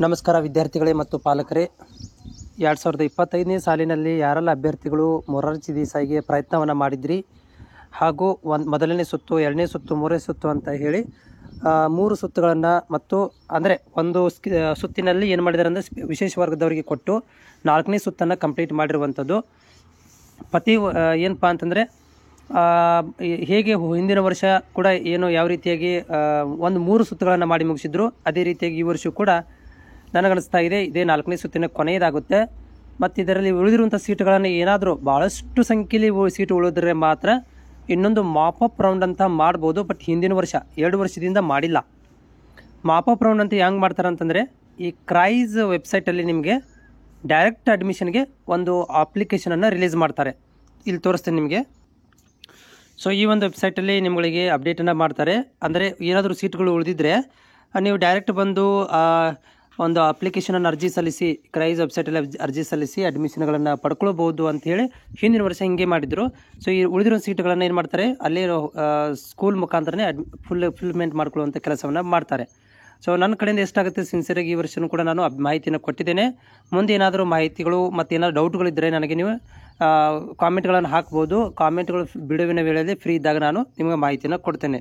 ನಮಸ್ಕಾರ ವಿದ್ಯಾರ್ಥಿಗಳೇ ಮತ್ತು ಪಾಲಕರೇ. 2025ನೇ ಸಾಲಿನಲ್ಲಿ ಯಾರೆಲ್ಲ ಅಭ್ಯರ್ಥಿಗಳು ಮೊರಾರ್ಜಿ ದೇಸಾಯಿಗೆ ಪ್ರಯತ್ನವನ್ನು ಮಾಡಿದ್ರಿ ಹಾಗೂ ಮೊದಲನೇ ಸುತ್ತು, ಎರಡನೇ ಸುತ್ತು, ಮೂರನೇ ಸುತ್ತು ಅಂತ ಹೇಳಿ 3 ಸುತ್ತುಗಳನ್ನು ಮತ್ತು ಅಂದರೆ ಒಂದು ಸುತ್ತಿನಲ್ಲಿ ಏನು ಮಾಡಿದ್ದಾರೆ ಅಂದರೆ ವಿಶೇಷ ವರ್ಗದವರಿಗೆ ಕೊಟ್ಟು 4ನೇ ಸುತ್ತನ್ನು ಕಂಪ್ಲೀಟ್ ಮಾಡಿರುವಂಥದ್ದು. ಏನಪ್ಪ ಅಂತಂದರೆ ಹೇಗೆ ಹಿಂದಿನ ವರ್ಷ ಕೂಡ ಏನು ಯಾವ ರೀತಿಯಾಗಿ ಒಂದು 3 ಸುತ್ತುಗಳನ್ನು ಮಾಡಿ ಮುಗಿಸಿದ್ರು, ಅದೇ ರೀತಿಯಾಗಿ ಈ ವರ್ಷವೂ ಕೂಡ ನನಗನ್ನಿಸ್ತಾ ಇದೆ ಇದೇ 4ನೇ ಸುತ್ತಿನ ಕೊನೆಯದಾಗುತ್ತೆ. ಮತ್ತು ಇದರಲ್ಲಿ ಉಳಿದಿರುವಂಥ ಸೀಟುಗಳನ್ನು ಏನಾದರೂ ಭಾಳಷ್ಟು ಸಂಖ್ಯೆಯಲ್ಲಿ ಸೀಟು ಉಳಿದ್ರೆ ಮಾತ್ರ ಇನ್ನೊಂದು ಮಾಪಪ್ ರೌಂಡ್ ಅಂತ ಮಾಡ್ಬೋದು. ಬಟ್ ಹಿಂದಿನ ವರ್ಷ 2 ವರ್ಷದಿಂದ ಮಾಡಿಲ್ಲ. ಮಾಪಪ್ ರೌಂಡ್ ಅಂತ ಹೆಂಗೆ ಮಾಡ್ತಾರೆ ಅಂತಂದರೆ, ಈ ಕ್ರೈಸ್ ವೆಬ್ಸೈಟಲ್ಲಿ ನಿಮಗೆ ಡೈರೆಕ್ಟ್ ಅಡ್ಮಿಷನ್ಗೆ ಒಂದು ಅಪ್ಲಿಕೇಶನನ್ನು ರಿಲೀಸ್ ಮಾಡ್ತಾರೆ. ಇಲ್ಲಿ ತೋರಿಸ್ತೀನಿ ನಿಮಗೆ. ಸೊ ಈ ಒಂದು ವೆಬ್ಸೈಟಲ್ಲಿ ನಿಮಗೆ ಅಪ್ಡೇಟನ್ನು ಮಾಡ್ತಾರೆ. ಅಂದರೆ ಏನಾದರೂ ಸೀಟ್ಗಳು ಉಳಿದಿದ್ರೆ ನೀವು ಡೈರೆಕ್ಟ್ ಬಂದು ಒಂದು ಅಪ್ಲಿಕೇಶನನ್ನು ಅರ್ಜಿ ಸಲ್ಲಿಸಿ, ಕ್ರೈಸ್ ವೆಬ್ಸೈಟಲ್ಲಿ ಅರ್ಜಿ ಸಲ್ಲಿಸಿ ಅಡ್ಮಿಷನ್ಗಳನ್ನು ಪಡ್ಕೊಳ್ಬೋದು ಅಂಥೇಳಿ ಹಿಂದಿನ ವರ್ಷ ಹಿಂಗೆ ಮಾಡಿದರು. ಸೊ ಈ ಉಳಿದಿರೋ ಸೀಟುಗಳನ್ನು ಏನು ಮಾಡ್ತಾರೆ, ಅಲ್ಲೇ ಸ್ಕೂಲ್ ಮುಖಾಂತರನೇ ಫುಲ್ಮೆಂಟ್ ಮಾಡ್ಕೊಳ್ಳುವಂಥ ಕೆಲಸವನ್ನು ಮಾಡ್ತಾರೆ. ಸೊ ನನ್ನ ಕಡೆಯಿಂದ ಎಷ್ಟಾಗುತ್ತೆ ಸಿನ್ಸಿಯರಾಗಿ ಈ ವರ್ಷವೂ ಕೂಡ ನಾನು ಮಾಹಿತಿಯನ್ನು ಕೊಟ್ಟಿದ್ದೇನೆ. ಮುಂದೆ ಏನಾದರೂ ಮಾಹಿತಿಗಳು ಮತ್ತು ಏನಾದರೂ ಡೌಟ್ಗಳಿದ್ದರೆ ನನಗೆ ನೀವು ಕಾಮೆಂಟ್ಗಳನ್ನು ಹಾಕ್ಬೋದು. ಕಾಮೆಂಟ್ಗಳು ಬಿಡುವಿನ ವೇಳೆಯಲ್ಲಿ ಫ್ರೀ ಇದ್ದಾಗ ನಾನು ನಿಮಗೆ ಮಾಹಿತಿಯನ್ನು ಕೊಡ್ತೇನೆ.